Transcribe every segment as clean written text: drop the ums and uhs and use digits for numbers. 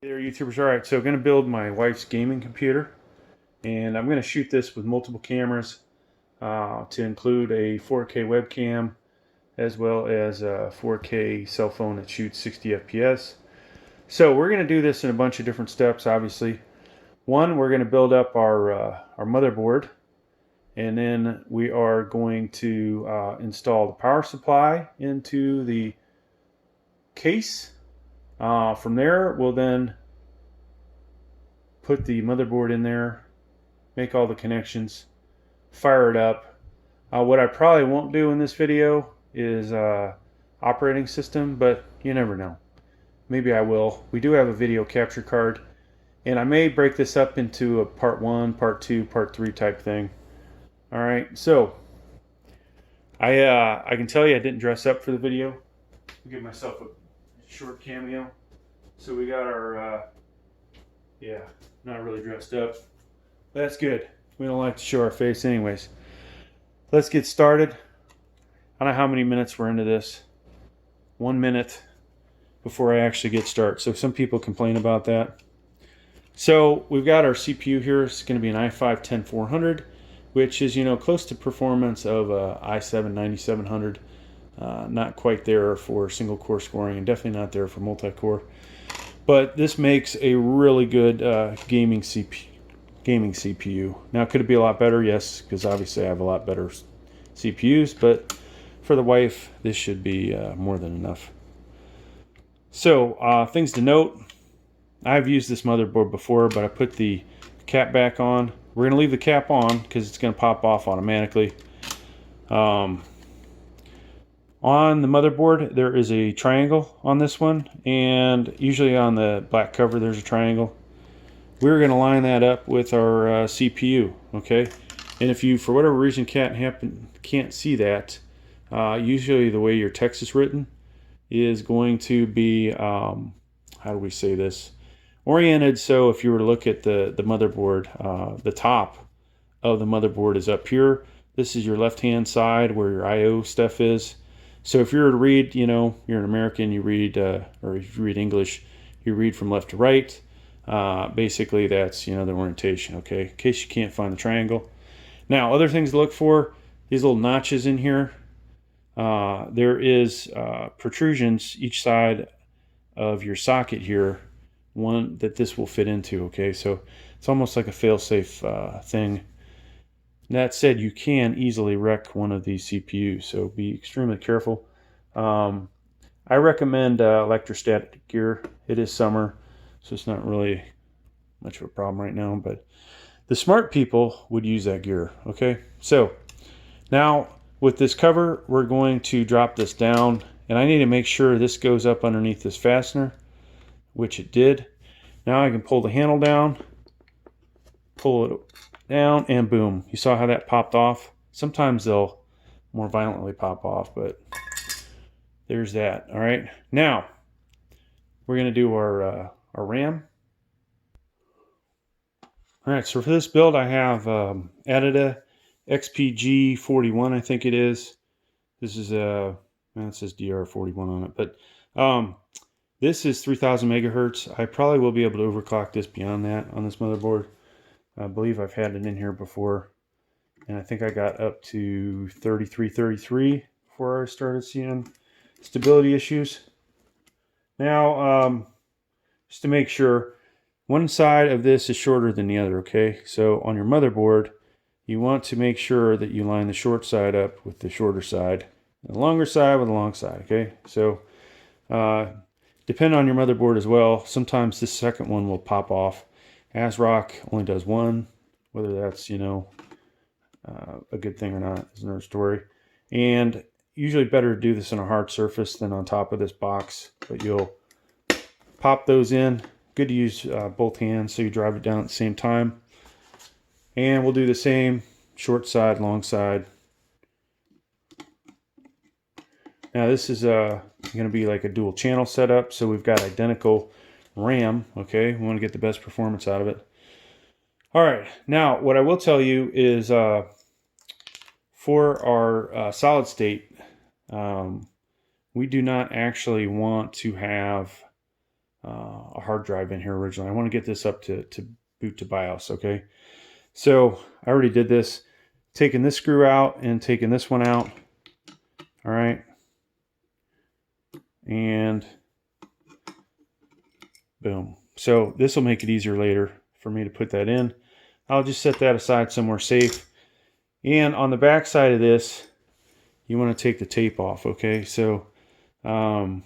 Hey there, YouTubers. All right, so I'm going to build my wife's gaming computer, and I'm going to shoot this with multiple cameras to include a 4K webcam as well as a 4K cell phone that shoots 60 FPS. So we're going to do this in a bunch of different steps, obviously. One, we're going to build up our motherboard, and then we are going to install the power supply into the case. From there, we'll then put the motherboard in there, make all the connections, fire it up. What I probably won't do in this video is operating system, but you never know. Maybe I will. We do have a video capture card, and I may break this up into a part 1, part 2, part 3 type thing. All right, so I can tell you I didn't dress up for the video. I'll give myself a short cameo. So we got our yeah, not really dressed up. That's good. We don't like to show our face anyways. Let's get started. I don't know how many minutes we're into this. 1 minute before I actually get started. So some people complain about that. So we've got our CPU here. It's going to be an i5-10400, which is, close to performance of a i7-9700. Not quite there for single core scoring, and definitely not there for multi-core. But this makes a really good gaming CPU. Now, could it be a lot better? Yes, because obviously I have a lot better CPUs, but for the wife, this should be more than enough. So, things to note. I've used this motherboard before, but I put the cap back on. We're going to leave the cap on because it's going to pop off automatically. On the motherboard, there is a triangle on this one, and usually on the black cover, there's a triangle. We're going to line that up with our CPU, okay? And if you, for whatever reason, can't see that, usually the way your text is written is going to be, how do we say this? Oriented, so if you were to look at the motherboard, the top of the motherboard is up here. This is your left-hand side where your I/O stuff is. So if you were to read, you're an American, you read, or if you read English, you read from left to right. Basically, that's, the orientation, okay? In case you can't find the triangle. Now, other things to look for, these little notches in here. There is protrusions each side of your socket here, one that this will fit into, okay? So it's almost like a fail-safe thing. That said, you can easily wreck one of these CPUs, so be extremely careful. I recommend electrostatic gear. It is summer, so it's not really much of a problem right now, but the smart people would use that gear, okay? So now with this cover, we're going to drop this down, and I need to make sure this goes up underneath this fastener, which it did. Now I can pull the handle down, pull it down, and boom. You saw how that popped off? Sometimes they'll more violently pop off, but there's that. All right. Now, we're going to do our RAM. All right, so for this build, I have added a XPG41, I think it is. This is it says DR41 on it, but this is 3000 megahertz. I probably will be able to overclock this beyond that on this motherboard. I believe I've had it in here before, and I think I got up to 3333 before I started seeing stability issues. Now, just to make sure, one side of this is shorter than the other, okay? So on your motherboard, you want to make sure that you line the short side up with the shorter side, and the longer side with the long side, okay? So depend on your motherboard as well. Sometimes this second one will pop off. ASRock only does one. Whether that's, a good thing or not is another story. And usually better to do this on a hard surface than on top of this box. But you'll pop those in. Good to use both hands so you drive it down at the same time. And we'll do the same, short side, long side. Now this is going to be like a dual channel setup. So we've got identical RAM, okay? We want to get the best performance out of it. All right, now what I will tell you is for our solid state, we do not actually want to have a hard drive in here originally. I want to get this up to boot to BIOS, okay? So I already did this, taking this screw out and taking this one out, all right? And boom. So this will make it easier later for me to put that in. I'll just set that aside somewhere safe. And on the back side of this, you want to take the tape off, okay? So some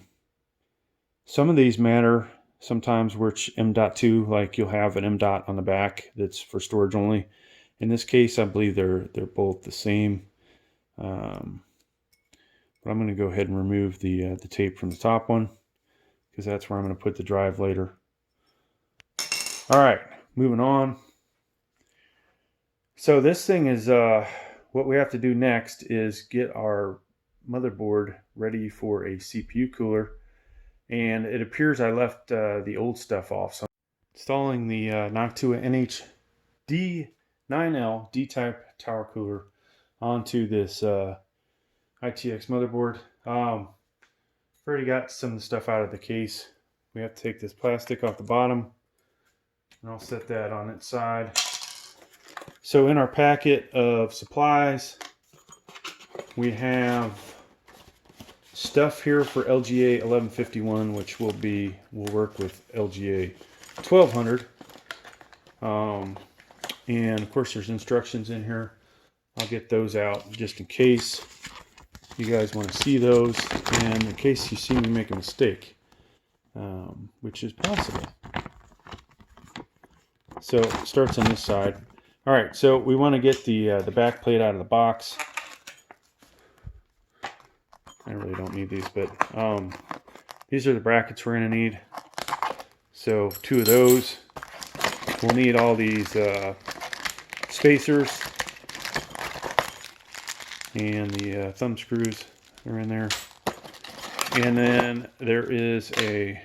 of these matter sometimes, which M.2, like you'll have an M.dot on the back that's for storage only. In this case, I believe they're both the same. But I'm going to go ahead and remove the tape from the top one, because that's where I'm going to put the drive later. All right, moving on. So this thing is, what we have to do next is get our motherboard ready for a CPU cooler. And it appears I left the old stuff off. So I'm installing the Noctua NHD9L D-type tower cooler onto this ITX motherboard. I've already got some of the stuff out of the case. We have to take this plastic off the bottom, and I'll set that on its side. So in our packet of supplies, we have stuff here for LGA 1151, which will work with LGA 1200. And of course there's instructions in here. I'll get those out just in case you guys want to see those, and in case you see me make a mistake, which is possible. So it starts on this side. All right, so we want to get the back plate out of the box. I really don't need these, but these are the brackets we're going to need. So 2 of those. We'll need all these spacers, and the thumb screws are in there. And then there is a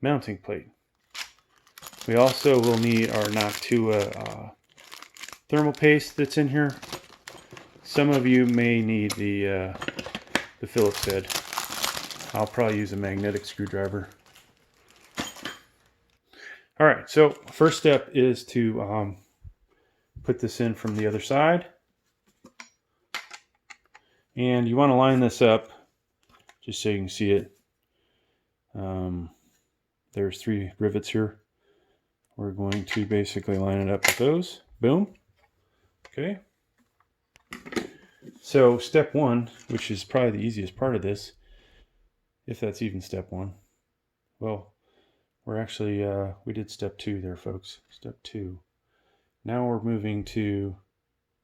mounting plate. We also will need our Noctua thermal paste that's in here. Some of you may need the Phillips head. I'll probably use a magnetic screwdriver. All right, so first step is to put this in from the other side. And you want to line this up just so you can see it. There's 3 rivets here. We're going to basically line it up with those. Boom. Okay. So step 1, which is probably the easiest part of this, if that's even step 1. Well, we're actually, we did step 2 there, folks. Step 2. Now we're moving to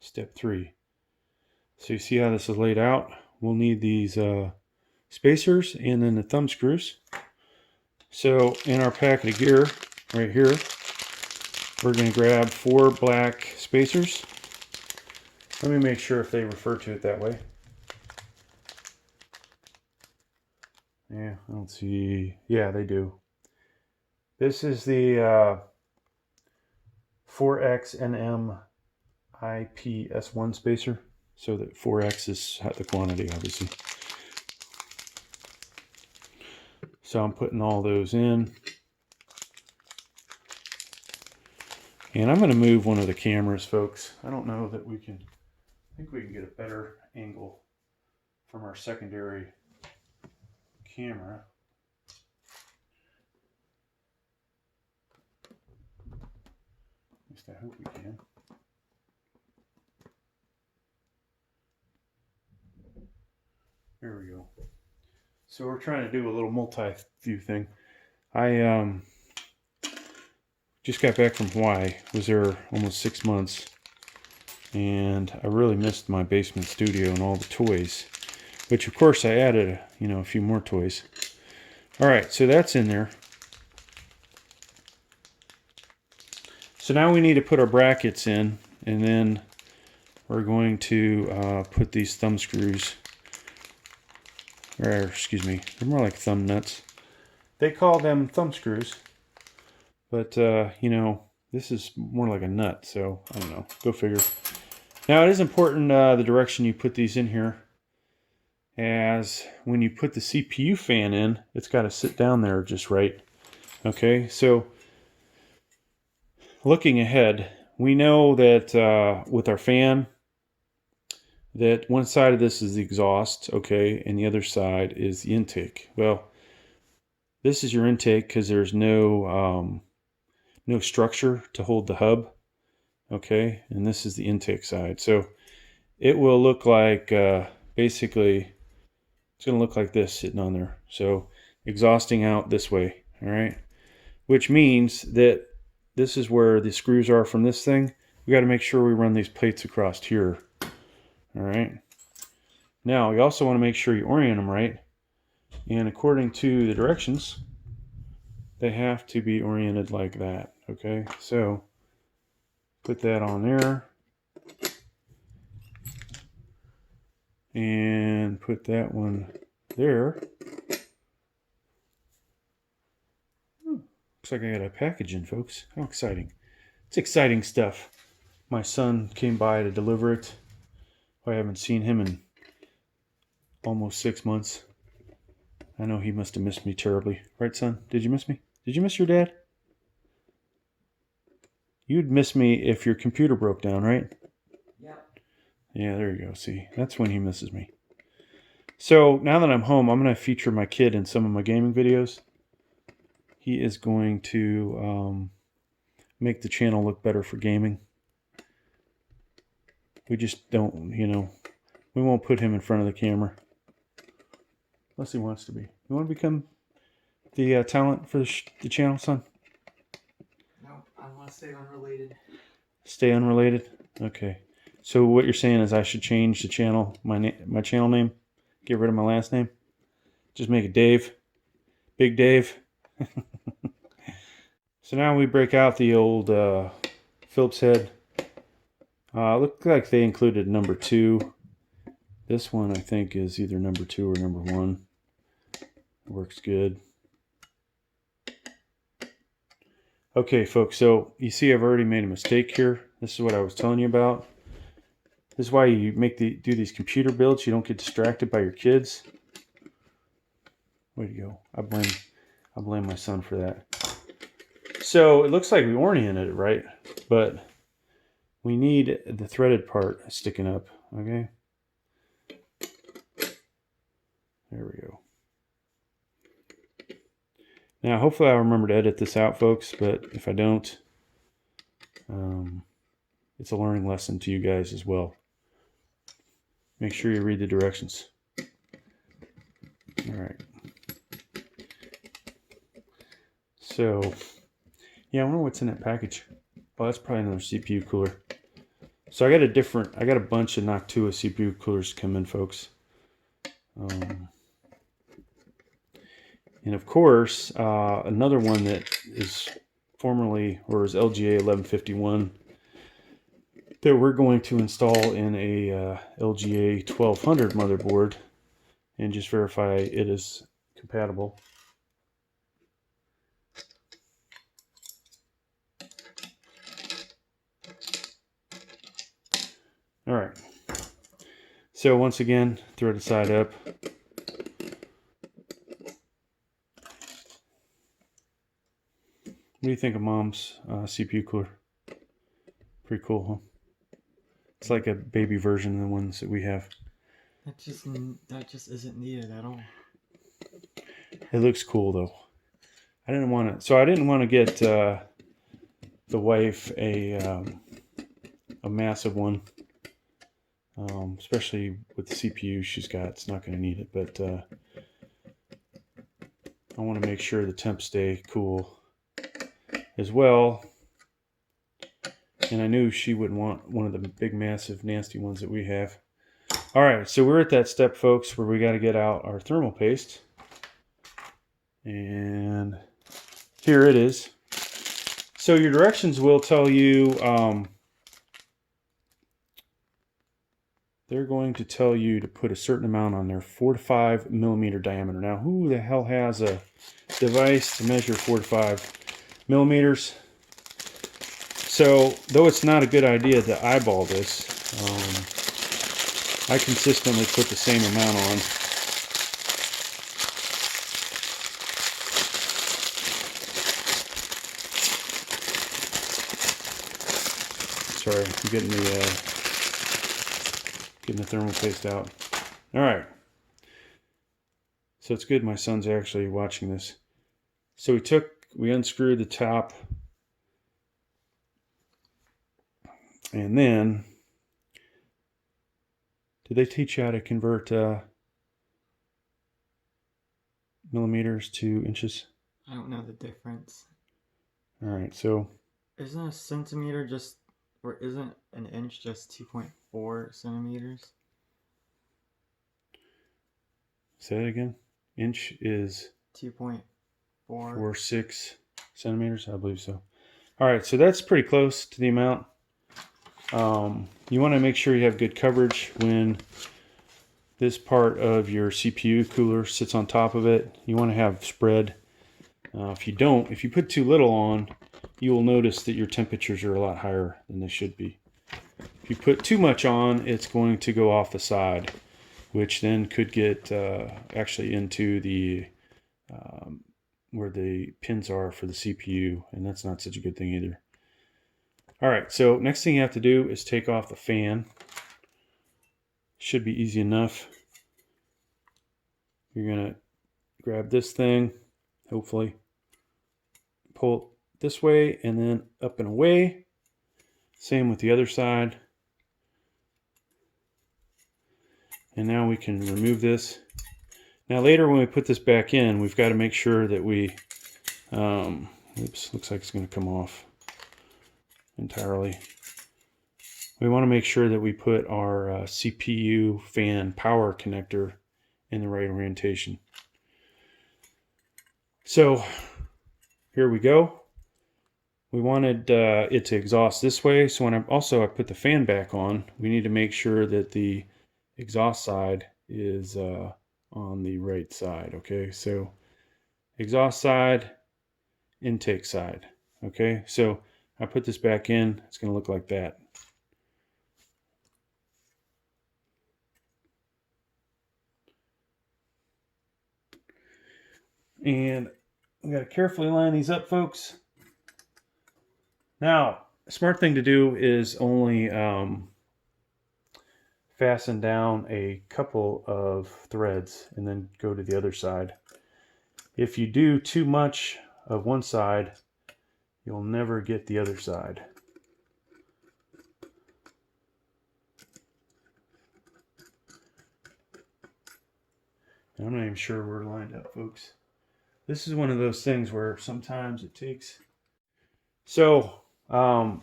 step 3. So you see how this is laid out? We'll need these spacers and then the thumb screws. So in our packet of gear, right here, we're going to grab 4 black spacers. Let me make sure if they refer to it that way. Yeah, I don't see. Yeah, they do. This is the 4XNM IPS1 spacer. So that 4X is the quantity, obviously. So I'm putting all those in. And I'm going to move one of the cameras, folks. I don't know that we can, I think we can get a better angle from our secondary camera. At least I hope we can. There we go. So we're trying to do a little multi-view thing. I just got back from Hawaii. Was there almost 6 months, and I really missed my basement studio and all the toys. Which of course I added, a few more toys. All right, so that's in there. So now we need to put our brackets in, and then we're going to put these thumb screws. Or excuse me, they're more like thumb nuts. They call them thumb screws, but this is more like a nut, so I don't know. Go figure. Now it is important the direction you put these in here. as when you put the CPU fan in, it's got to sit down there just right. Okay, so looking ahead, we know that with our fan, that one side of this is the exhaust, okay, and the other side is the intake. Well, this is your intake because there's no structure to hold the hub, okay, and this is the intake side. So it will look like basically it's going to look like this sitting on there. So exhausting out this way, all right, which means that this is where the screws are from this thing. We got to make sure we run these plates across here. All right. Now, you also want to make sure you orient them right. And according to the directions, they have to be oriented like that. Okay, so put that on there. And put that one there. Looks like I got a package in, folks. How exciting. It's exciting stuff. My son came by to deliver it. I haven't seen him in almost 6 months. I know he must have missed me terribly. Right, son? Did you miss me? Did you miss your dad? You'd miss me if your computer broke down, right? Yep. Yeah, there you go. See, that's when he misses me. So now that I'm home, I'm going to feature my kid in some of my gaming videos. He is going to make the channel look better for gaming. We just don't, we won't put him in front of the camera. Unless he wants to be. You want to become the talent for the channel, son? No, I want to stay unrelated. Stay unrelated? Okay. So what you're saying is I should change the channel, my channel name? Get rid of my last name? Just make it Dave? Big Dave? So now we break out the old Phillips head. Looked like they included number 2. This one I think is either number 2 or number 1. Works good. Okay, folks, so you see I've already made a mistake here. This is what I was telling you about. This is why you do these computer builds. You don't get distracted by your kids. Way to go. I blame my son for that. So it looks like we oriented it right, but we need the threaded part sticking up, okay? There we go. Now, hopefully I'll remember to edit this out, folks, but if I don't, it's a learning lesson to you guys as well. Make sure you read the directions. All right. So, yeah, I wonder what's in that package. Oh, that's probably another CPU cooler. So I got a bunch of Noctua CPU coolers come in, folks. And of course, another one that is formerly, or is LGA 1151, that we're going to install in a LGA 1200 motherboard and just verify it is compatible. All right. So once again, thread the side up. What do you think of Mom's CPU cooler? Pretty cool, huh? It's like a baby version of the ones that we have. That just isn't needed at all. It looks cool though. I didn't want to get the wife a massive one, especially with the CPU she's got. It's not going to need it, but I want to make sure the temps stay cool as well. And I knew she would want one of the big, massive, nasty ones that we have. All right, so we're at that step, folks, where we got to get out our thermal paste. And here it is. So your directions will tell you, they're going to tell you to put a certain amount on there, 4 to 5 millimeter diameter. Now, who the hell has a device to measure 4 to 5 millimeters? So, though it's not a good idea to eyeball this, I consistently put the same amount on. sorry, I'm getting the thermal paste out. All right. So it's good my son's actually watching this. So we unscrewed the top, and then did they teach you how to convert millimeters to inches? I don't know the difference. All right, so Isn't a centimeter just, or isn't an inch just 2.4 centimeters? say that again. Inch is 2.4. 4.6 centimeters, I believe so. All right, so that's pretty close to the amount. You want to make sure you have good coverage when this part of your CPU cooler sits on top of it. You want to have spread. If you put too little on, you will notice that your temperatures are a lot higher than they should be. If you put too much on, it's going to go off the side, which then could get actually into the where the pins are for the CPU, and that's not such a good thing either. All right, so next thing you have to do is take off the fan. Should be easy enough. You're gonna grab this thing, hopefully, pull it this way and then up and away. Same with the other side. And now we can remove this. Now later when we put this back in, we've got to make sure that we, oops, looks like it's going to come off entirely. We want to make sure that we put our CPU fan power connector in the right orientation. So here we go. We wanted it to exhaust this way, so when I put the fan back on, we need to make sure that the exhaust side is on the right side. Okay, so exhaust side, intake side. Okay, so I put this back in, it's going to look like that. And we got to carefully line these up, folks. Now, a smart thing to do is only fasten down a couple of threads and then go to the other side. If you do too much of one side, you'll never get the other side. And I'm not even sure we're lined up, folks. This is one of those things where sometimes it takes. So, I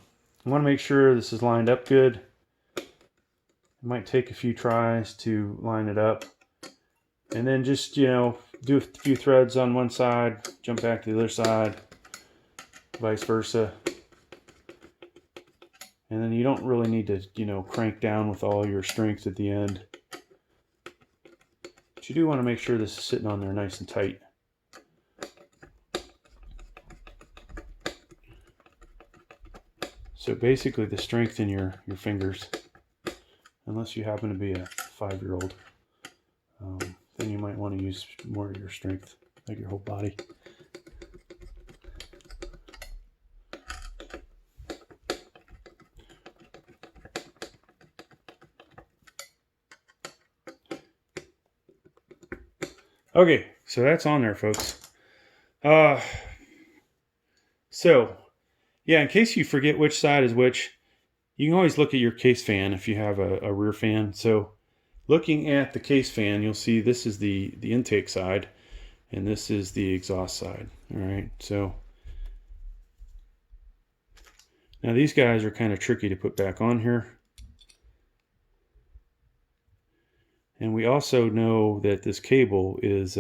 want to make sure this is lined up good. It might take a few tries to line it up. And then just, do a few threads on one side, jump back to the other side, vice versa. And then you don't really need to, crank down with all your strength at the end. But you do want to make sure this is sitting on there nice and tight. So basically the strength in your fingers, unless you happen to be a 5-year-old, then you might want to use more of your strength, like your whole body. Okay, so that's on there, folks. So, yeah, in case you forget which side is which, you can always look at your case fan if you have a rear fan. So, looking at the case fan, you'll see this is the intake side, and this is the exhaust side. All right, so now these guys are kind of tricky to put back on here. And we also know that this cable is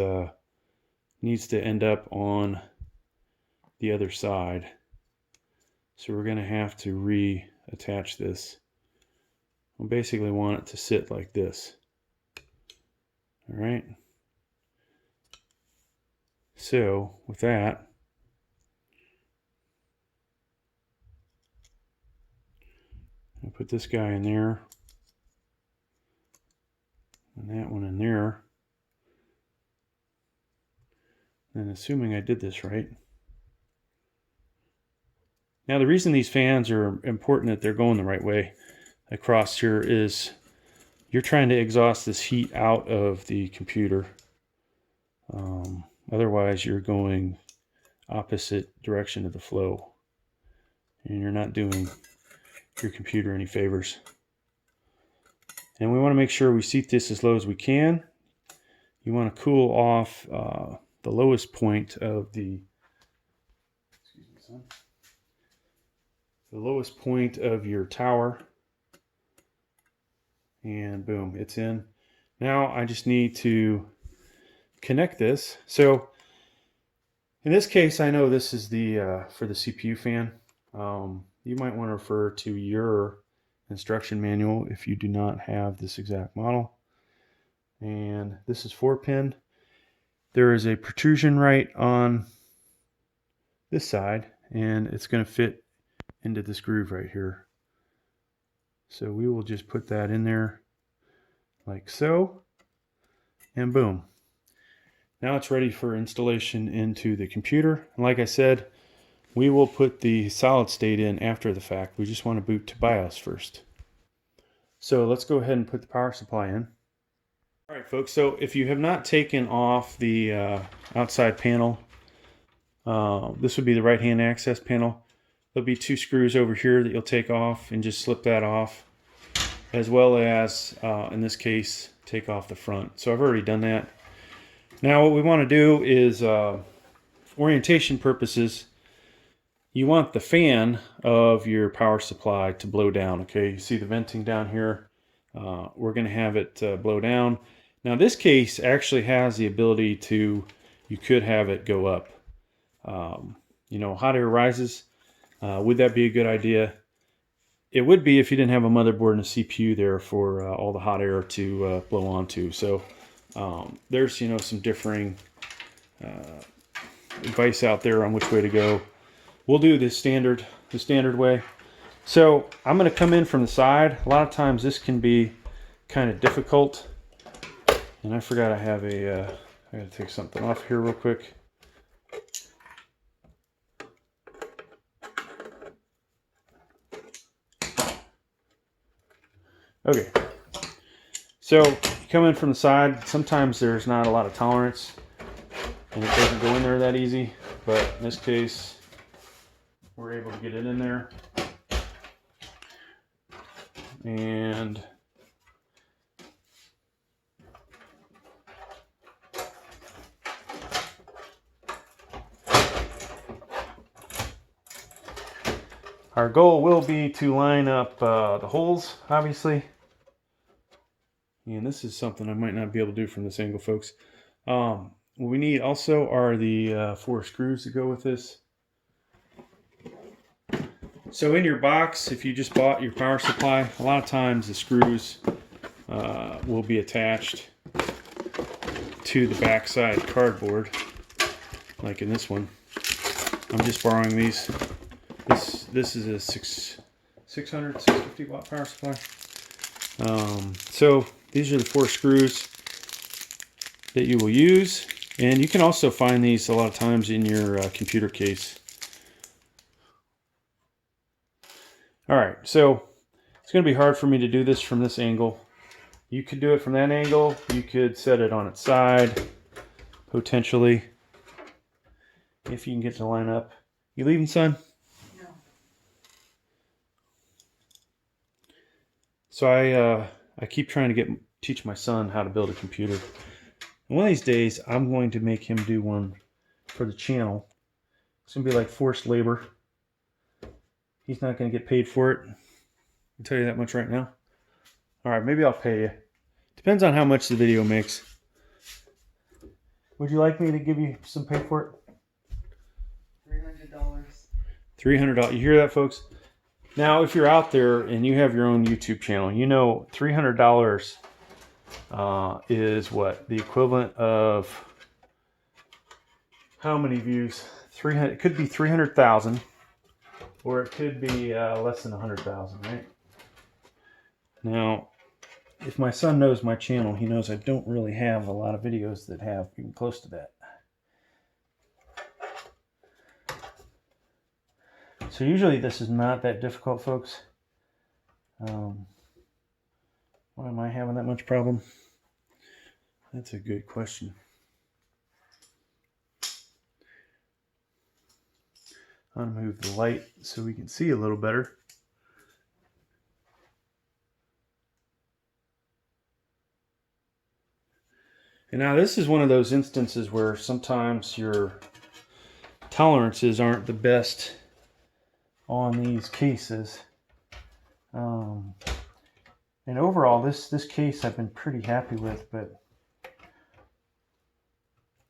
needs to end up on the other side. So we're going to have to reattach this. We basically want it to sit like this. All right. So with that, I'll put this guy in there. And that one in there. And assuming I did this right. Now the reason these fans are important that they're going the right way across here is you're trying to exhaust this heat out of the computer. Otherwise you're going opposite direction of the flow and you're not doing your computer any favors. And we want to make sure we seat this as low as we can. You want to cool off the lowest point of the lowest point of your tower, and boom, it's in. Now I just need to connect this. So in this case, I know this is the for the CPU fan. You might want to refer to your instruction manual if you do not have this exact model. And this is 4-pin. There is a protrusion right on this side, and it's going to fit into this groove right here. So we will just put that in there like so, and boom. Now it's ready for installation into the computer. And like I said, we will put the solid state in after the fact. We just want to boot to BIOS first. So let's go ahead and put the power supply in. All right, folks, so if you have not taken off the outside panel, this would be the right-hand access panel. There'll be 2 screws over here that you'll take off and just slip that off, as well as, in this case, take off the front. So I've already done that. Now what we want to do is, for orientation purposes, you want the fan of your power supply to blow down, okay? You see the venting down here? We're going to have it blow down. Now this case actually has the ability to, you could have it go up. You know, hot air rises. Would that be a good idea? It would be if you didn't have a motherboard and a CPU there for all the hot air to blow onto. So there's, you know, some differing advice out there on which way to go. We'll do the standard way. So I'm going to come in from the side. A lot of times this can be kind of difficult. And I forgot I have a, I got to take something off here real quick. Okay, so you come in from the side. Sometimes there's not a lot of tolerance and it doesn't go in there that easy, but in this case we're able to get it in there. And our goal will be to line up the holes, obviously. And this is something I might not be able to do from this angle, folks. What we need also are the 4 screws to go with this. So in your box, if you just bought your power supply, a lot of times the screws will be attached to the backside cardboard, like in this one. I'm just borrowing these. This is a 650 watt power supply. So these are the 4 screws that you will use, and you can also find these a lot of times in your computer case. All right, so it's going to be hard for me to do this from this angle. You could do it from that angle. You could set it on its side, potentially, if you can get to line up. You leaving, son? No. So I keep trying to teach my son how to build a computer. And one of these days, I'm going to make him do one for the channel. It's going to be like forced labor. He's not going to get paid for it. I'll tell you that much right now. All right, maybe I'll pay you. Depends on how much the video makes. Would you like me to give you some pay for it? $300. $300. You hear that, folks? Now, if you're out there and you have your own YouTube channel, you know $300 is what? The equivalent of how many views? 300. It could be 300,000. Or it could be less than 100,000, right? Now, if my son knows my channel, he knows I don't really have a lot of videos that have even close to that. So usually this is not that difficult, folks. Why am I having that much problem? That's a good question. I'm going to move the light so we can see a little better. And now this is one of those instances where sometimes your tolerances aren't the best on these cases. And overall, this case I've been pretty happy with, but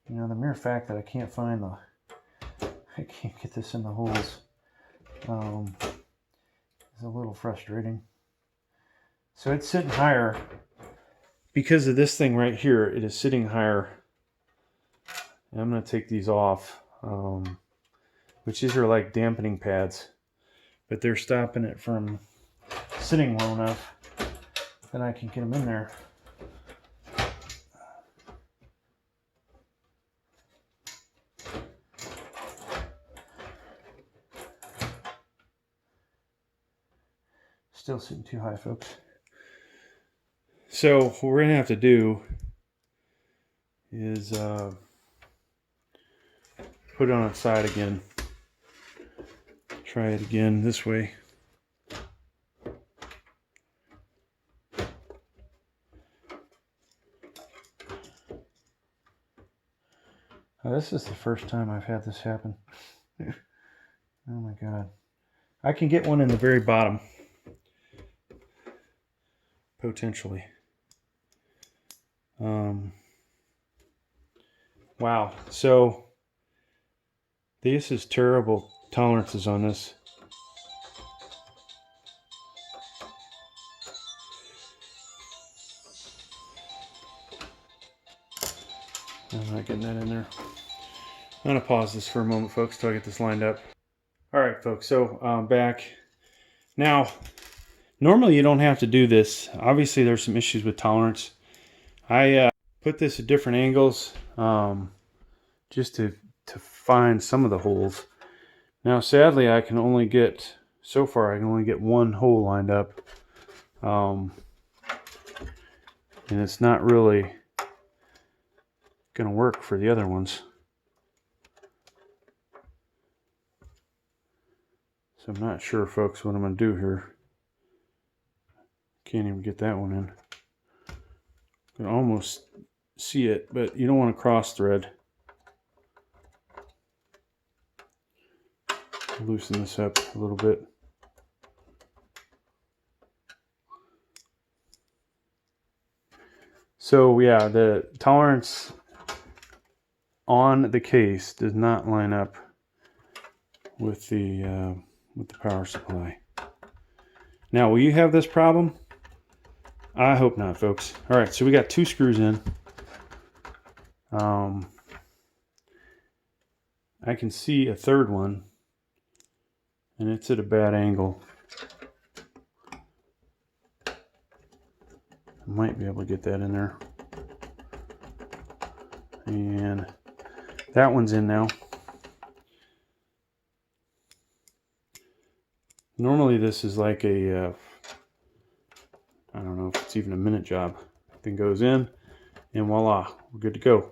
you know, the mere fact that I can't find I can't get this in the holes is a little frustrating. So it's sitting higher because of this thing right here. It is sitting higher. And I'm going to take these off, which these are like dampening pads, but they're stopping it from sitting low enough that I can get them in there. Still sitting too high, folks. So what we're going to have to do is put it on its side again. Try it again this way. Now, this is the first time I've had this happen. Oh my God. I can get one in the very bottom. Potentially. Wow. So this is terrible tolerances on this. I'm not getting that in there. I'm going to pause this for a moment, folks, till I get this lined up. All right, folks, so back. Now, normally you don't have to do this. Obviously, there's some issues with tolerance. I put this at different angles just to find some of the holes. Now, sadly, I can only get, so far, I can only get one hole lined up. And it's not really going to work for the other ones. So I'm not sure, folks, what I'm going to do here. Can't even get that one in. You can almost see it, but you don't want to cross thread. Loosen this up a little bit. So yeah, the tolerance on the case does not line up with the power supply. Now, will you have this problem? I hope not, folks. All right, so we got 2 screws in. I can see a third one, and it's at a bad angle. I might be able to get that in there. And that one's in now. Normally this is like a, I don't know if it's even a minute job. Thing goes in, and voila, we're good to go.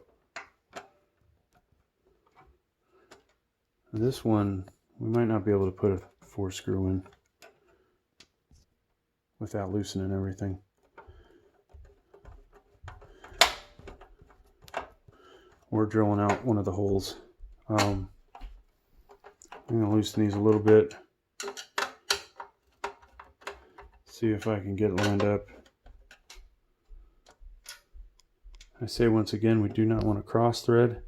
This one, we might not be able to put a 4 screw in without loosening everything. We're drilling out one of the holes. I'm going to loosen these a little bit. See if I can get it lined up. I say once again, we do not want to cross thread.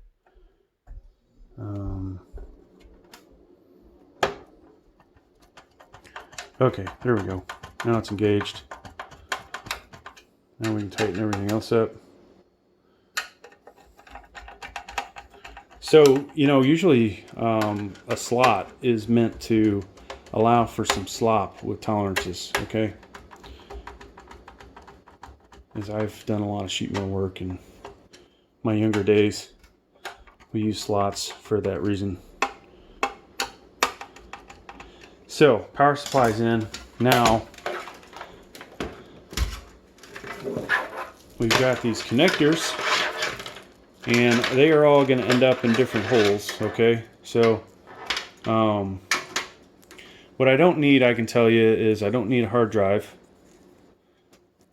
Okay, there we go. Now it's engaged. Now we can tighten everything else up. So, you know, usually a slot is meant to allow for some slop with tolerances, okay? As I've done a lot of sheet metal work in my younger days, we use slots for that reason. So power supply's in. Now we've got these connectors, and they are all going to end up in different holes. Okay, so what I don't need, I can tell you, is I don't need a hard drive.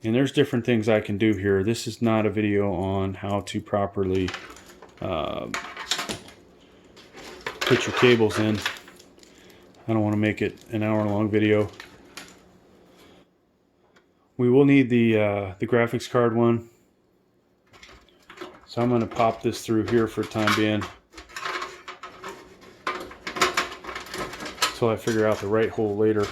And there's different things I can do here. This is not a video on how to properly put your cables in. I don't want to make it an hour-long video. We will need the graphics card one. So I'm going to pop this through here for the time being, until I figure out the right hole later.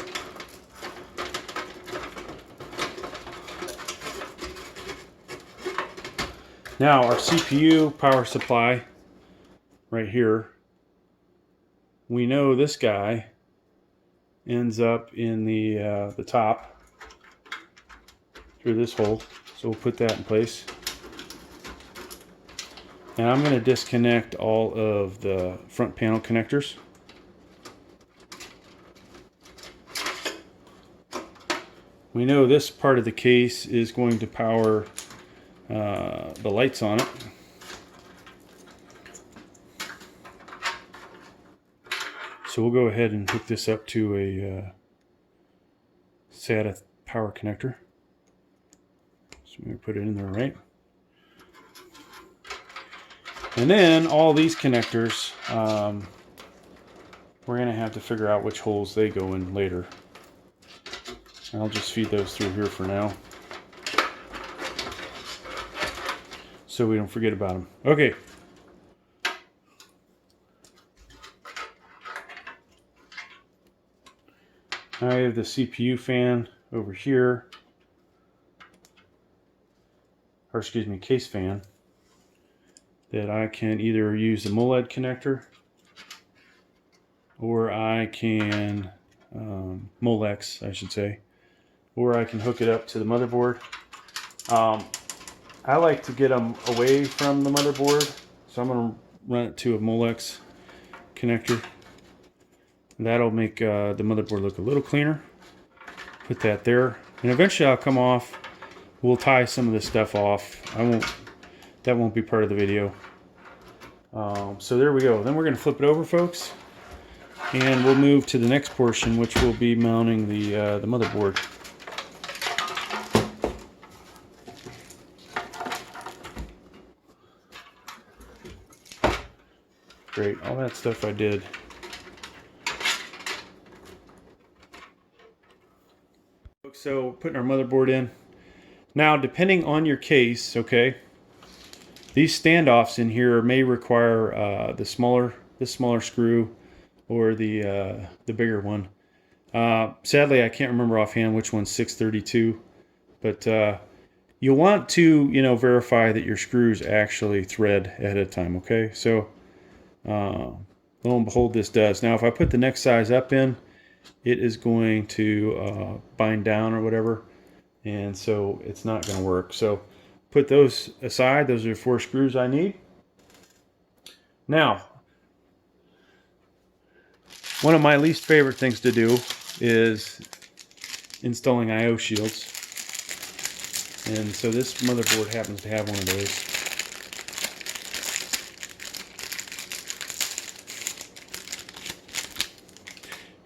Now our CPU power supply right here, we know this guy ends up in the top through this hole, so we'll put that in place. And I'm going to disconnect all of the front panel connectors. We know this part of the case is going to power the lights on it. So we'll go ahead and hook this up to a SATA power connector. So we put it in there, right? And then all these connectors, we're going to have to figure out which holes they go in later. I'll just feed those through here for now, so we don't forget about them. Okay. I have the CPU fan over here, or excuse me, case fan, that I can either use the MOLED connector, or I can, Molex, I should say, or I can hook it up to the motherboard. I like to get them away from the motherboard, so I'm going to run it to a Molex connector. That'll make the motherboard look a little cleaner. Put that there, and eventually I'll come off. We'll tie some of this stuff off. That won't be part of the video. So there we go. Then we're going to flip it over, folks, and we'll move to the next portion, which will be mounting the motherboard. Great, all that stuff I did. So putting our motherboard in. Now, depending on your case, okay, these standoffs in here may require this smaller screw or the bigger one. Sadly, I can't remember offhand which one's 632, but you'll want to, verify that your screws actually thread ahead of time. Okay, so lo and behold, this does. Now, if I put the next size up in, it is going to bind down or whatever, and so it's not going to work. So put those aside. Those are the 4 screws I need. Now, one of my least favorite things to do is installing I/O shields, and so this motherboard happens to have one of those.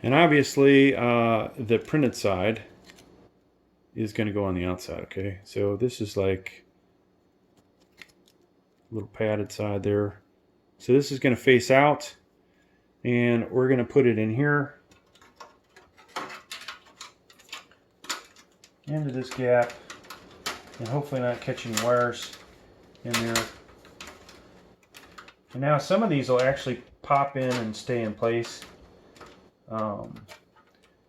And obviously, the printed side is going to go on the outside, okay? So this is like a little padded side there. So this is going to face out, and we're going to put it in here into this gap, and hopefully not catching wires in there. And now some of these will actually pop in and stay in place.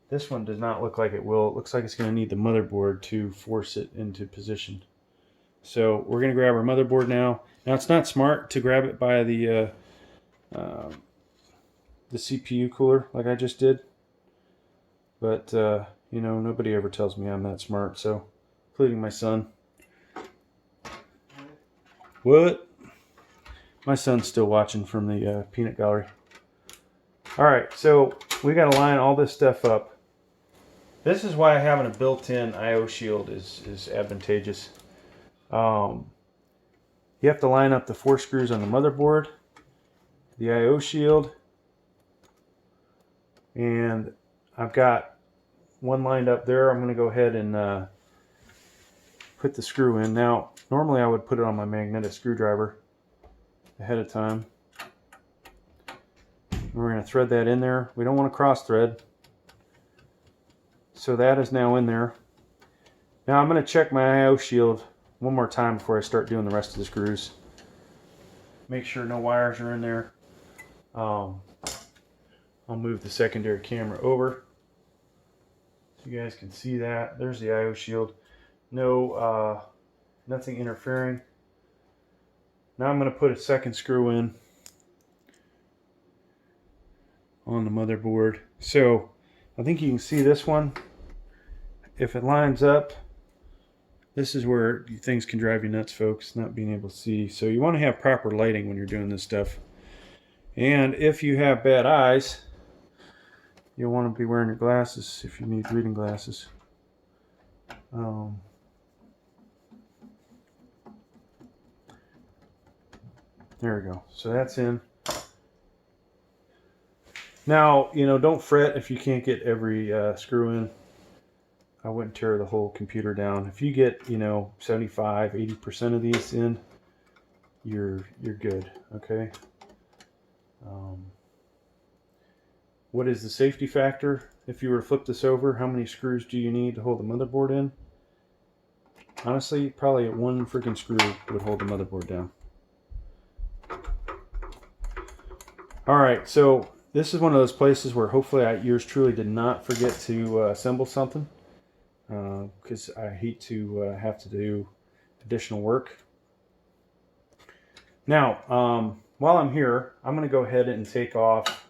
This one does not look like it will. It looks like it's going to need the motherboard to force it into position. So we're going to grab our motherboard now. Now, it's not smart to grab it by the CPU cooler like I just did, but nobody ever tells me I'm that smart, so including my son. What? My son's still watching from the peanut gallery. All right, so we got to line all this stuff up. This is why having a built-in I/O shield is advantageous. You have to line up the 4 screws on the motherboard, the I/O shield, and I've got one lined up there. I'm going to go ahead and put the screw in. Now, normally I would put it on my magnetic screwdriver ahead of time. We're going to thread that in there. We don't want to cross thread. So that is now in there. Now I'm going to check my I/O shield one more time before I start doing the rest of the screws. Make sure no wires are in there. I'll move the secondary camera over so you guys can see that. There's the I/O shield. No, nothing interfering. Now I'm going to put a second screw in on the motherboard. So I think you can see this one. If it lines up, this is where things can drive you nuts, folks, not being able to see. So you want to have proper lighting when you're doing this stuff. And if you have bad eyes, you'll want to be wearing your glasses if you need reading glasses. There we go. So that's in. Now, you know, don't fret if you can't get every screw in. I wouldn't tear the whole computer down. If you get, you know, 75, 80% of these in, you're good, okay? What is the safety factor? If you were to flip this over, how many screws do you need to hold the motherboard in? Honestly, probably one freaking screw would hold the motherboard down. Alright, so this is one of those places where hopefully yours truly did not forget to assemble something, because I hate to have to do additional work. Now, while I'm here, I'm going to go ahead and take off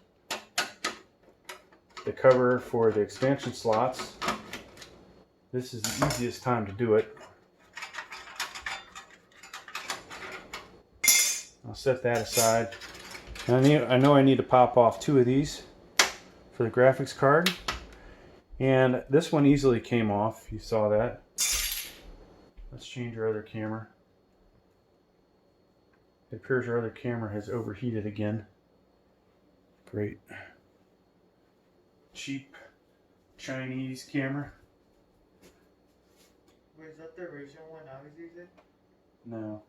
the cover for the expansion slots. This is the easiest time to do it. I'll set that aside. And I know I need to pop off 2 of these for the graphics card. And this one easily came off. You saw that. Let's change our other camera. It appears our other camera has overheated again. Great. Cheap Chinese camera. Wait, is that the original one I was using? No.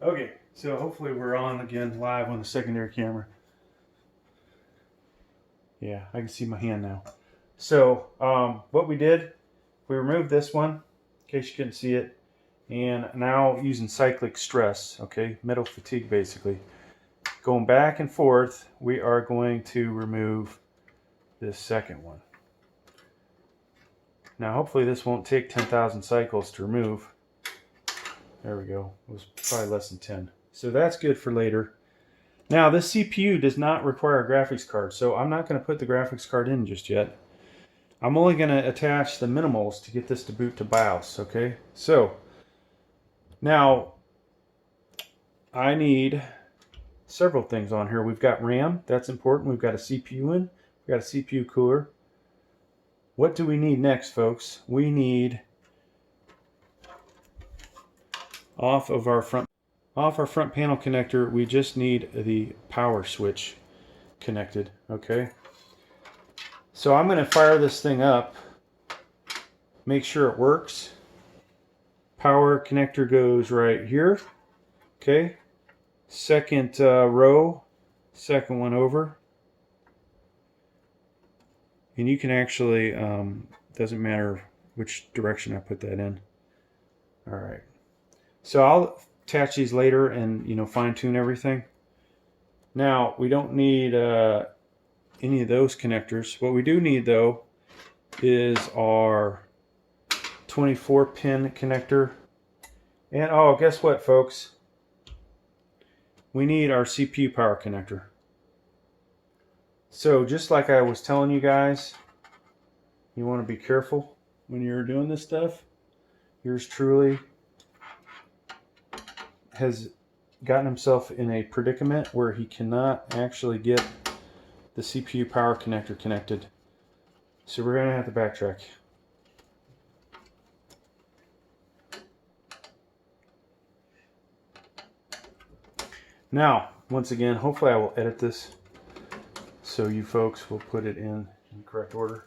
Okay, so hopefully we're on again live on the secondary camera. Yeah, I can see my hand now. So what we did, we removed this one in case you couldn't see it, and now using cyclic stress, okay, metal fatigue basically. Going back and forth, we are going to remove this second one. Now hopefully this won't take 10,000 cycles to remove. There we go. It was probably less than 10. So that's good for later. Now this CPU does not require a graphics card, so I'm not going to put the graphics card in just yet. I'm only going to attach the minimals to get this to boot to BIOS, okay? So now I need several things on here. We've got RAM, that's important. We've got a CPU in, we've got a CPU cooler. What do we need next, folks? We need off our front panel connector, we just need the power switch connected, okay? So I'm going to fire this thing up, make sure it works. Power connector goes right here, okay? Second row, second one over. And you can actually, doesn't matter which direction I put that in. All right. So I'll attach these later and, you know, fine tune everything. Now, we don't need any of those connectors. What we do need though is our 24 pin connector. And oh, guess what, folks? We need our CPU power connector. So just like I was telling you guys, you want to be careful. when you're doing this stuff. Yours truly has gotten himself in a predicament where he cannot actually get the CPU power connector connected. So we're going to have to backtrack. Now, once again, hopefully I will edit this so you folks will put it in correct order.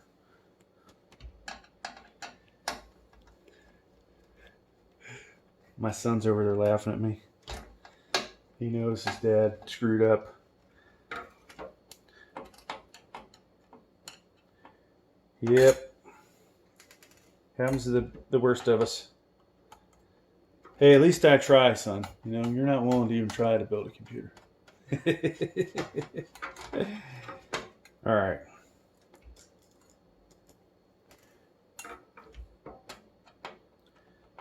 My son's over there laughing at me. He knows his dad screwed up. Yep. Happens to the worst of us. Hey, at least I try, son. You know, you're not willing to even try to build a computer. All right.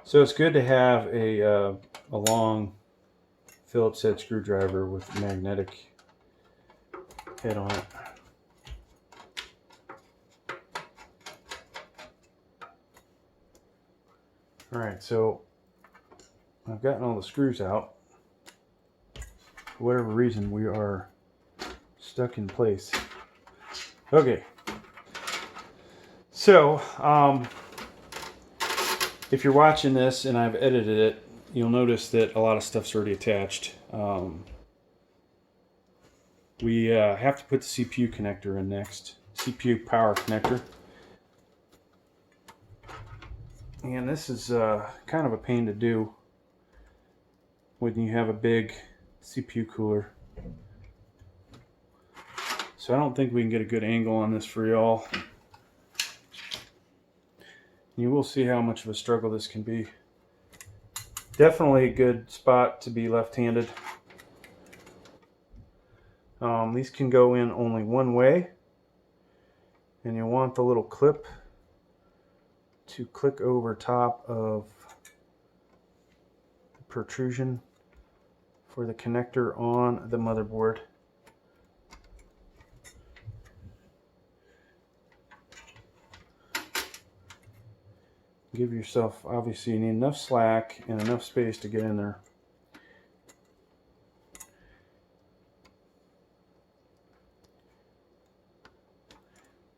So it's good to have a long Phillips head screwdriver with a magnetic head on it. All right, so I've gotten all the screws out. For whatever reason, we are stuck in place. Okay. So, if you're watching this and I've edited it, you'll notice that a lot of stuff's already attached. We have to put the CPU connector in next. CPU power connector. And this is kind of a pain to do when you have a big CPU cooler. So I don't think we can get a good angle on this for y'all. You will see how much of a struggle this can be. Definitely a good spot to be left-handed. These can go in only one way. And you want the little clip to click over top of the protrusion for the connector on the motherboard. Give yourself, obviously you need enough slack and enough space to get in there.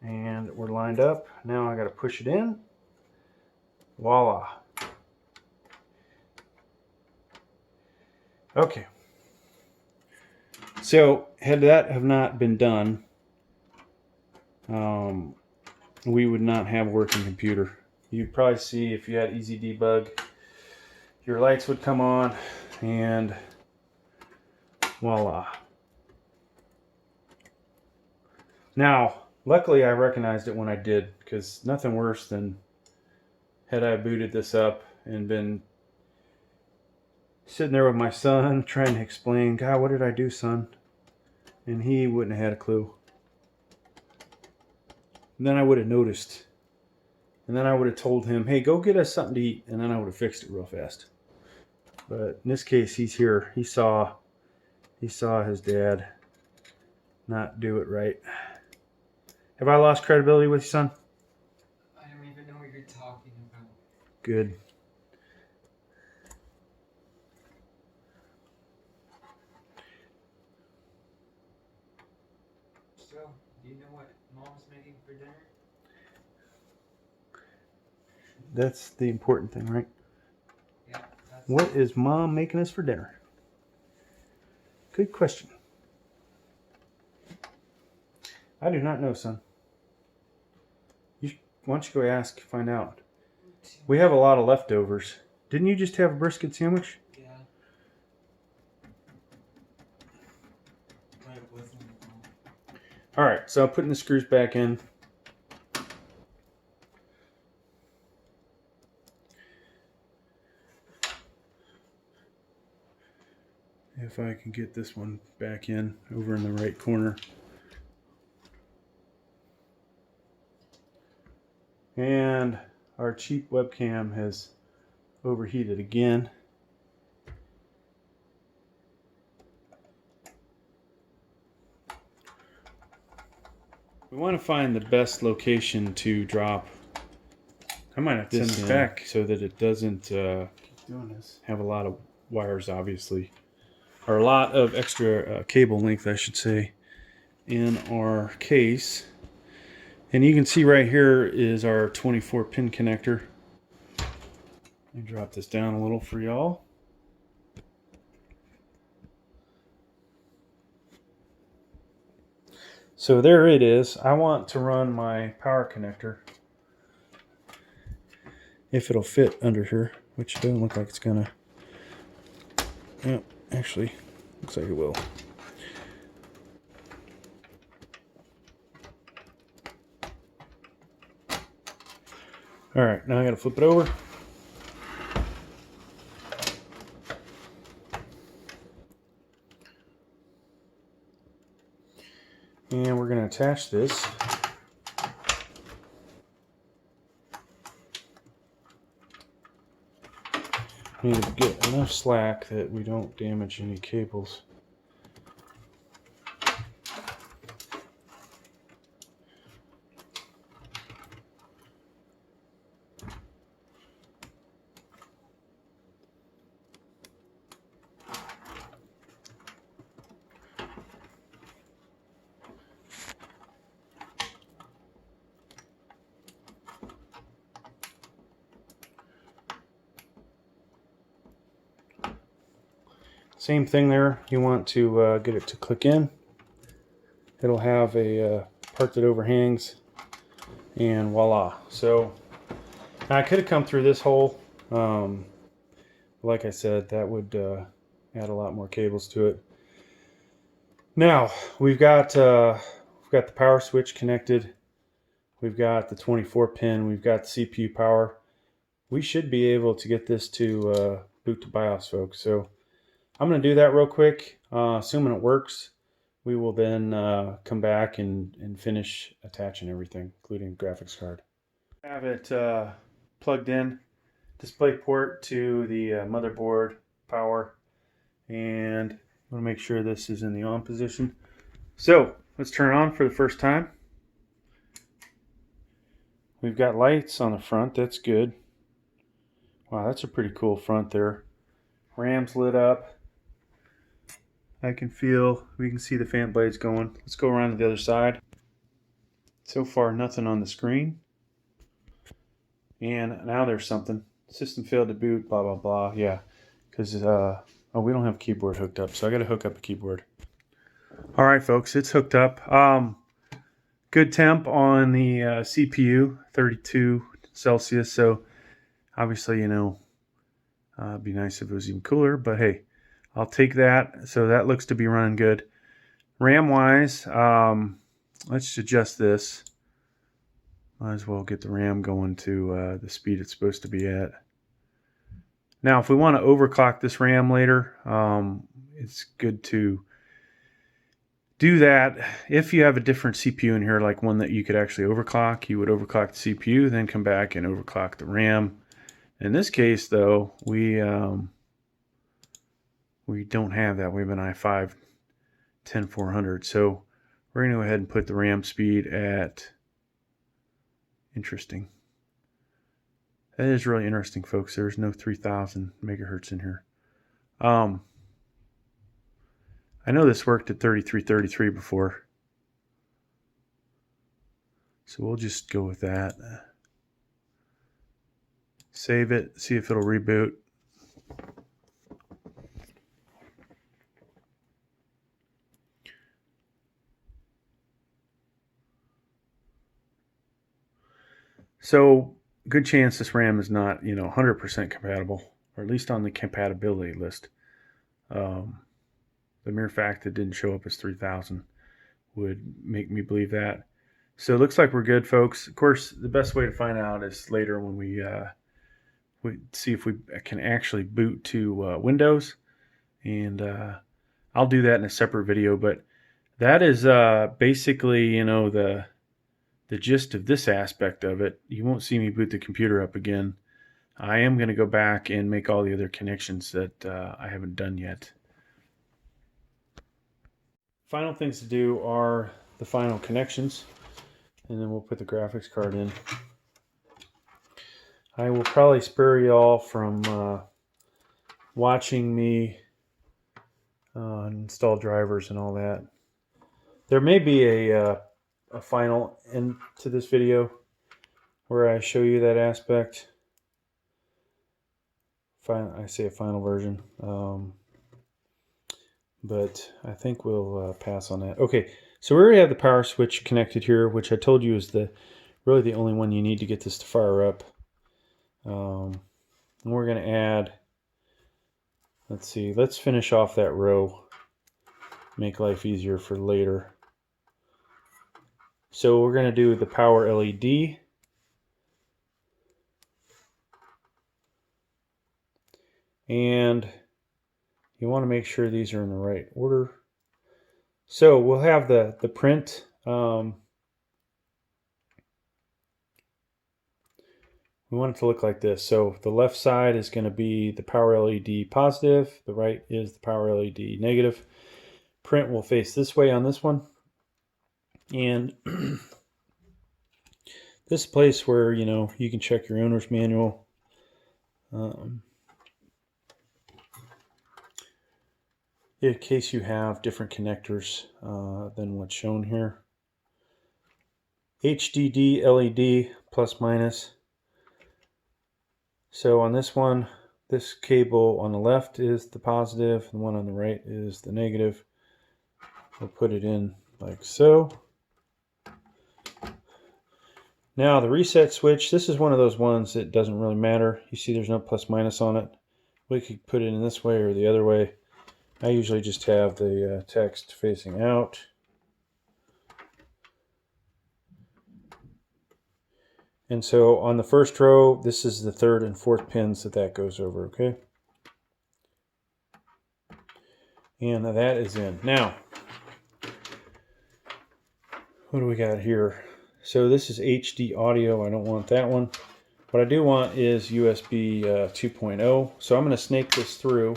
And we're lined up. Now I got to push it in. Voila. Okay. So had that have not been done, we would not have a working computer. You'd probably see, if you had easy debug, your lights would come on and voila. Now, luckily I recognized it when I did, because nothing worse than had I booted this up and been sitting there with my son trying to explain, God, what did I do, son? And he wouldn't have had a clue. And then I would have noticed. And then I would have told him, hey, go get us something to eat. And then I would have fixed it real fast. But in this case, he's here. He saw his dad not do it right. Have I lost credibility with you, son? I don't even know what you're talking about. Good. So, do you know what Mom's making for dinner? That's the important thing, right? Yeah. That's What is Mom making us for dinner? Good question. I do not know, son. Why don't you go ask, find out. We have a lot of leftovers. Didn't you just have a brisket sandwich? Yeah. Right, wasn't it? All right, so I'm putting the screws back in. If I can get this one back in over in the right corner. And our cheap webcam has overheated again. We want to find the best location to drop I might have to send it back so that it doesn't Doing this. have a lot of wires, obviously, or a lot of extra cable length, I should say, in our case. And you can see right here is our 24 pin connector. Let me drop this down a little for y'all. So there it is. I want to run my power connector, if it'll fit under here, which doesn't look like it's gonna. Yeah, actually, looks like it will. All right, now I gotta flip it over. And we're gonna attach this. We need to get enough slack that we don't damage any cables. Same thing there. You want to get it to click in. It'll have a part that overhangs, and voila. So I could have come through this hole. Like I said, that would add a lot more cables to it. Now we've got the power switch connected. We've got the 24 pin. We've got the CPU power. We should be able to get this to boot to BIOS, folks. So I'm going to do that real quick. Assuming it works, we will then come back and finish attaching everything, including graphics card. Have it plugged in, display port to the motherboard power, and I'm going to make sure this is in the on position. So let's turn it on for the first time. We've got lights on the front. That's good. Wow, that's a pretty cool front there. RAM's lit up. We can see the fan blades going. Let's go around to the other side. So far, nothing on the screen. And now there's something. System failed to boot, blah, blah, blah. Yeah, because, oh, we don't have a keyboard hooked up, so I got to hook up a keyboard. All right, folks, it's hooked up. Good temp on the CPU, 32 Celsius. So obviously, you know, it'd be nice if it was even cooler, but hey, I'll take that. So that looks to be running good. RAM-wise, let's adjust this. Might as well get the RAM going to the speed it's supposed to be at. Now, if we want to overclock this RAM later, it's good to do that. If you have a different CPU in here, like one that you could actually overclock, you would overclock the CPU, then come back and overclock the RAM. In this case, though, we don't have that. We have an i5 10400, so we're going to go ahead and put the RAM speed at, interesting. That is really interesting, folks. There's no 3000 megahertz in here. I know this worked at 3333 before, so we'll just go with that. Save it, see if it'll reboot. So good chance this RAM is not, 100% compatible, or at least on the compatibility list. The mere fact it didn't show up as 3000 would make me believe that. So it looks like we're good, folks. Of course, the best way to find out is later when we see if we can actually boot to Windows, and I'll do that in a separate video. But that is basically, the gist of this aspect of it. You won't see me boot the computer up again. I am going to go back and make all the other connections that I haven't done yet. Final things to do are the final connections, and then we'll put the graphics card in. I will probably spare you all from watching me install drivers and all that. There may be a final end to this video where I show you that aspect. I say a final version, but I think we'll pass on that. Okay, so we already have the power switch connected here, which I told you is really the only one you need to get this to fire up. And we're going to add, let's see, let's finish off that row, make life easier for later. So we're going to do the power LED. And you want to make sure these are in the right order. So we'll have the print. We want it to look like this. So the left side is going to be the power LED positive. The right is the power LED negative. Print will face this way on this one. And this place where, you know, you can check your owner's manual. In case you have different connectors than what's shown here. HDD LED plus minus. So on this one, this cable on the left is the positive, and the one on the right is the negative. We'll put it in like so. Now the reset switch, this is one of those ones that doesn't really matter. You see there's no plus minus on it. We could put it in this way or the other way. I usually just have the text facing out. And so on the first row, this is the third and fourth pins that goes over, okay? And that is in. Now, what do we got here? So this is HD audio. I don't want that one. What I do want is USB 2.0. So I'm going to snake this through.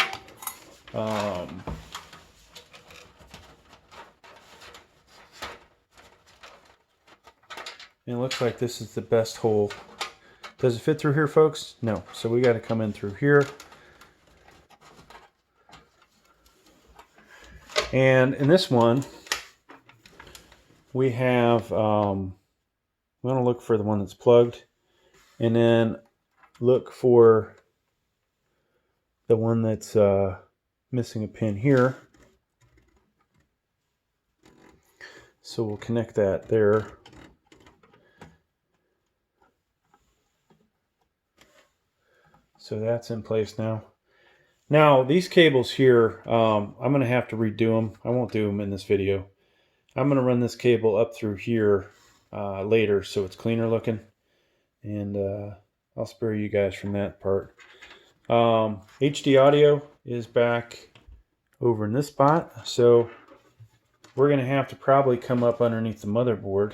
And it looks like this is the best hole. Does it fit through here, folks? No. So we got to come in through here. And in this one, we have, we want to look for the one that's plugged. And then look for the one that's missing a pin here. So we'll connect that there. So that's in place now. Now these cables here, I'm going to have to redo them. I won't do them in this video. I'm going to run this cable up through here later so it's cleaner looking. And I'll spare you guys from that part. HD audio is back over in this spot. So we're going to have to probably come up underneath the motherboard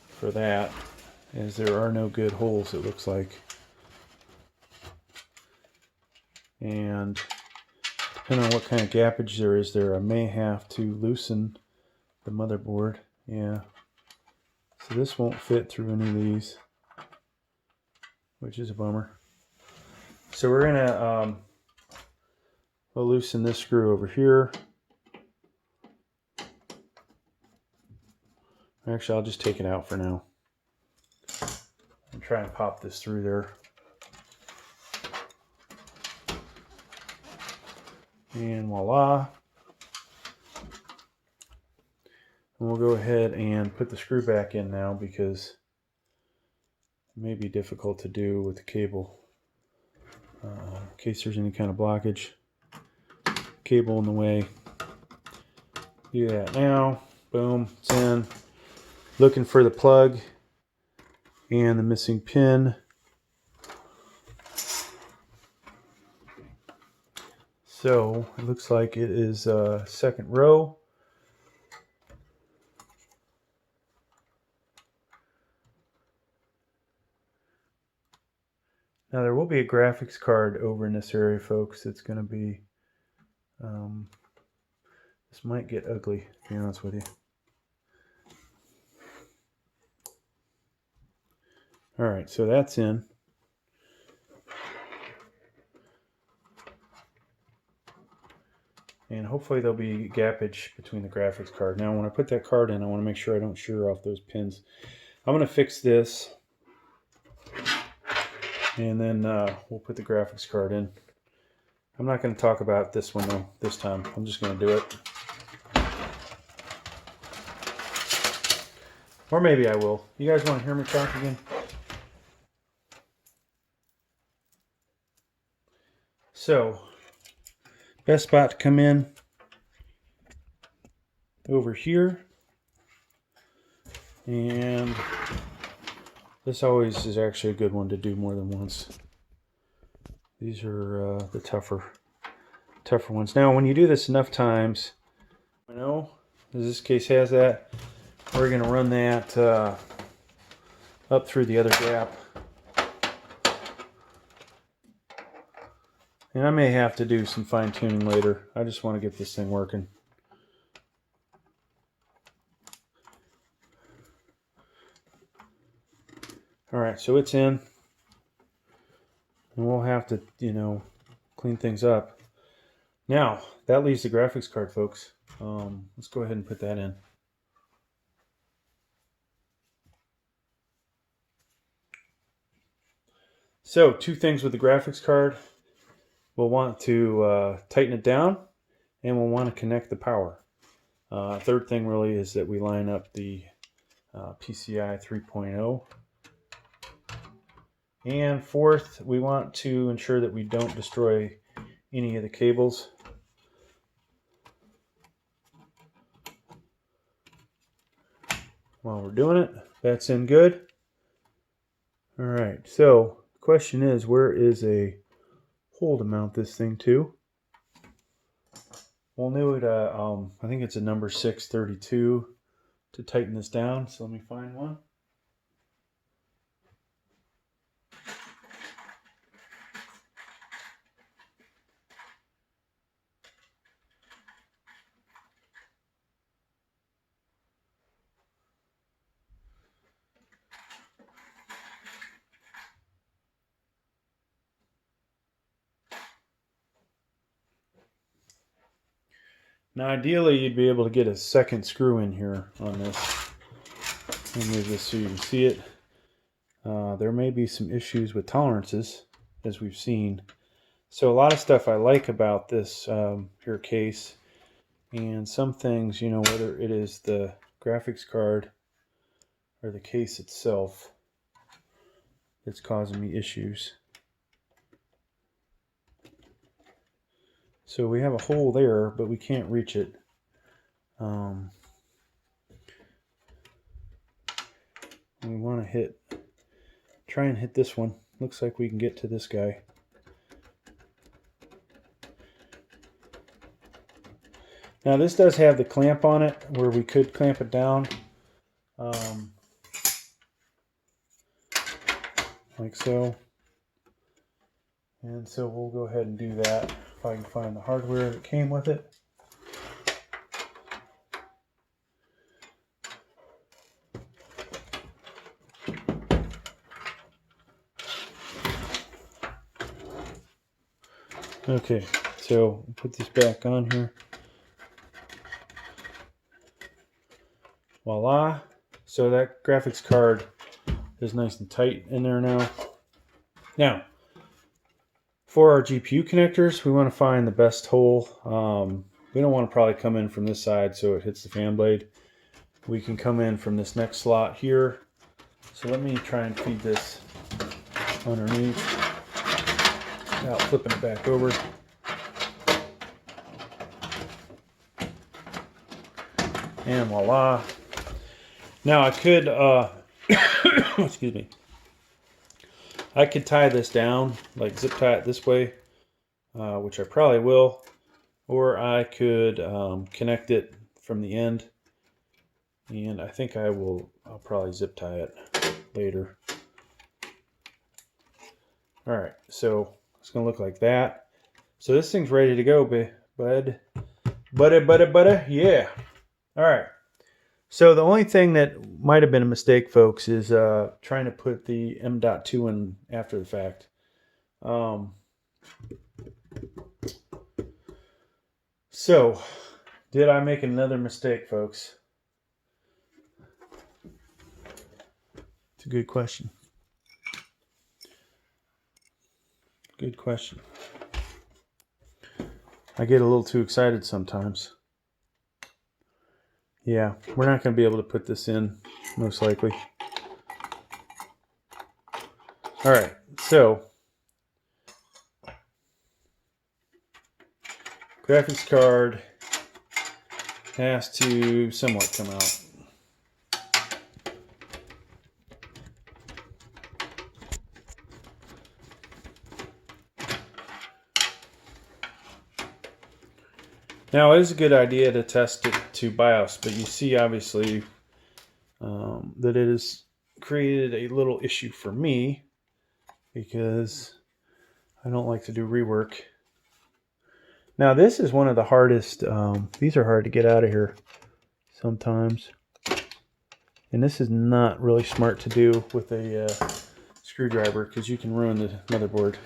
for that, as there are no good holes, it looks like. And depending on what kind of gappage there is there, I may have to loosen the motherboard. Yeah. So this won't fit through any of these, which is a bummer. So we're gonna we'll loosen this screw over here. Actually, I'll just take it out for now and try and pop this through there. And voila. And we'll go ahead and put the screw back in now, because it may be difficult to do with the cable. In case there's any kind of blockage. Cable in the way. Do that now. Boom, it's in. Looking for the plug and the missing pin. So it looks like it is second row. Now there will be a graphics card over in this area, folks. It's going to be, this might get ugly, to be honest with you. All right, so that's in. And hopefully there'll be gappage between the graphics card. Now when I put that card in, I want to make sure I don't shear off those pins. I'm going to fix this, and then we'll put the graphics card in. I'm not going to talk about this one though this time. I'm just going to do it. Or maybe I will. You guys want to hear me talk again? So, best spot to come in over here. And this always is actually a good one to do more than once. These are the tougher ones. Now, when you do this enough times, you know, as this case has that, we're going to run that up through the other gap. And I may have to do some fine tuning later. I just want to get this thing working. Alright, so it's in. And we'll have to, you know, clean things up. Now, that leaves the graphics card, folks. Let's go ahead and put that in. So, two things with the graphics card. We'll want to tighten it down, and we'll want to connect the power. Third thing really is that we line up the PCI 3.0. And fourth, we want to ensure that we don't destroy any of the cables. While we're doing it, that's in good. All right, so the question is, where is a hole to mount this thing to? We'll need I think it's a number 632 to tighten this down. So let me find one. Now ideally you'd be able to get a second screw in here on this. Let me move this so you can see it. There may be some issues with tolerances, as we've seen. So a lot of stuff I like about this here case, and some things, you know, whether it is the graphics card or the case itself, it's causing me issues. So we have a hole there, but we can't reach it. We want to try and hit this one. Looks like we can get to this guy. Now this does have the clamp on it where we could clamp it down. Like so. And so we'll go ahead and do that if I can find the hardware that came with it. Okay, so put this back on here. Voila. So that graphics card is nice and tight in there now. Now, for our GPU connectors, we want to find the best hole. We don't want to probably come in from this side so it hits the fan blade. We can come in from this next slot here. So let me try and feed this underneath without flipping it back over. And voila. Now I could, excuse me. I could tie this down, like zip tie it this way, which I probably will, or I could connect it from the end, and I think I'll probably zip tie it later. All right, so it's gonna look like that. So this thing's ready to go, bud. Buddy, yeah. All right. So the only thing that might have been a mistake, folks, is trying to put the M.2 in after the fact. So So, did I make another mistake, folks? It's a good question. Good question. I get a little too excited sometimes. Yeah, we're not going to be able to put this in, most likely. All right, so graphics card has to somewhat come out. Now, it is a good idea to test it to BIOS, but you see, obviously, that it has created a little issue for me because I don't like to do rework. Now, this is one of the hardest. These are hard to get out of here sometimes. And this is not really smart to do with a screwdriver because you can ruin the motherboard.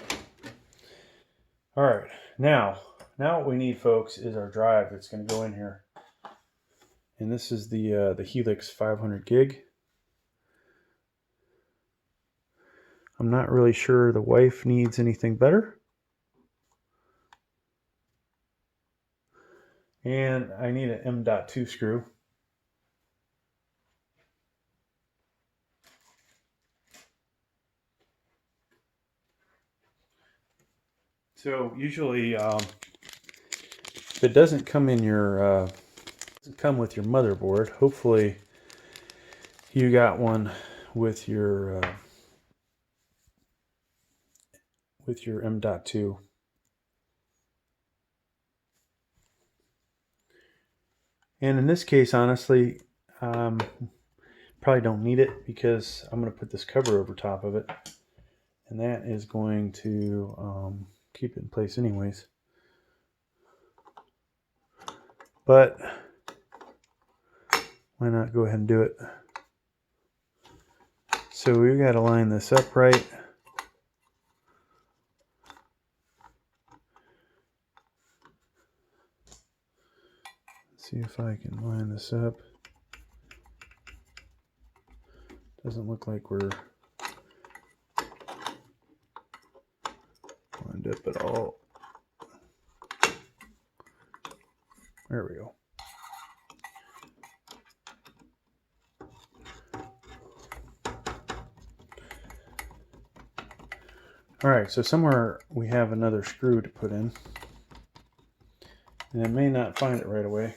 All right, now what we need, folks, is our drive that's going to go in here. And this is the Helix 500 gig. I'm not really sure the wife needs anything better. And I need an M.2 screw. So usually, if it doesn't come in your, doesn't come with your motherboard, hopefully you got one with your M.2. And in this case, honestly, probably don't need it because I'm going to put this cover over top of it. And that is going to keep it in place anyways. But why not go ahead and do it? So we've got to line this up right. See if I can line this up. Doesn't look like we're lined up at all. There we go. All right, so somewhere we have another screw to put in. And I may not find it right away.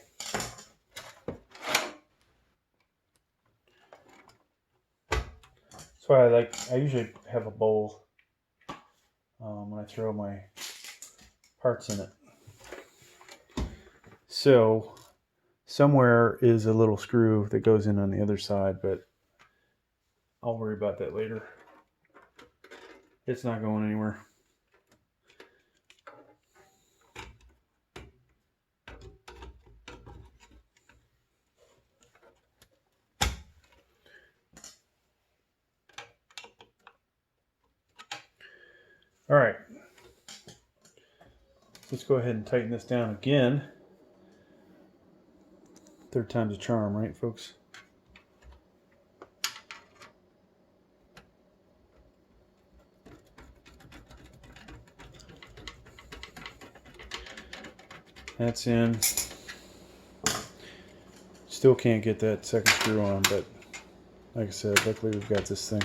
That's why I usually have a bowl when I throw my parts in it. So somewhere is a little screw that goes in on the other side, but I'll worry about that later. It's not going anywhere. All right, let's go ahead and tighten this down again. Third time's a charm, right, folks? That's in. Still can't get that second screw on, but like I said, luckily we've got this thing.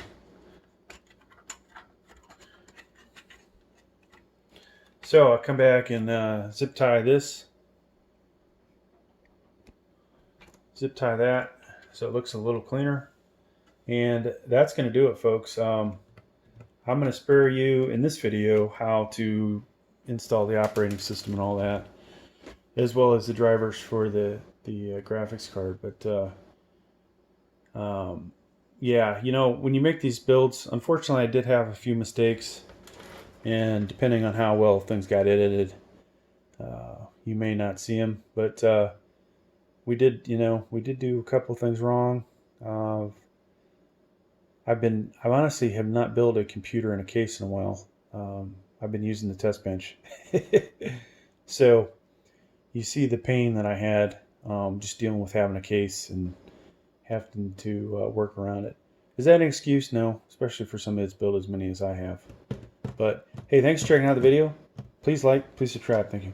So I'll come back and zip tie this. Zip tie that so it looks a little cleaner. And that's going to do it, folks. I'm going to spare you in this video how to install the operating system and all that, as well as the drivers for the graphics card. But yeah, you know, when you make these builds, unfortunately I did have a few mistakes, and depending on how well things got edited, you may not see them, but we did do a couple things wrong. I honestly have not built a computer in a case in a while. I've been using the test bench. So you see the pain that I had just dealing with having a case and having to work around it. Is that an excuse? No, especially for somebody that's built as many as I have. But hey, thanks for checking out the video. Please like, please subscribe. Thank you.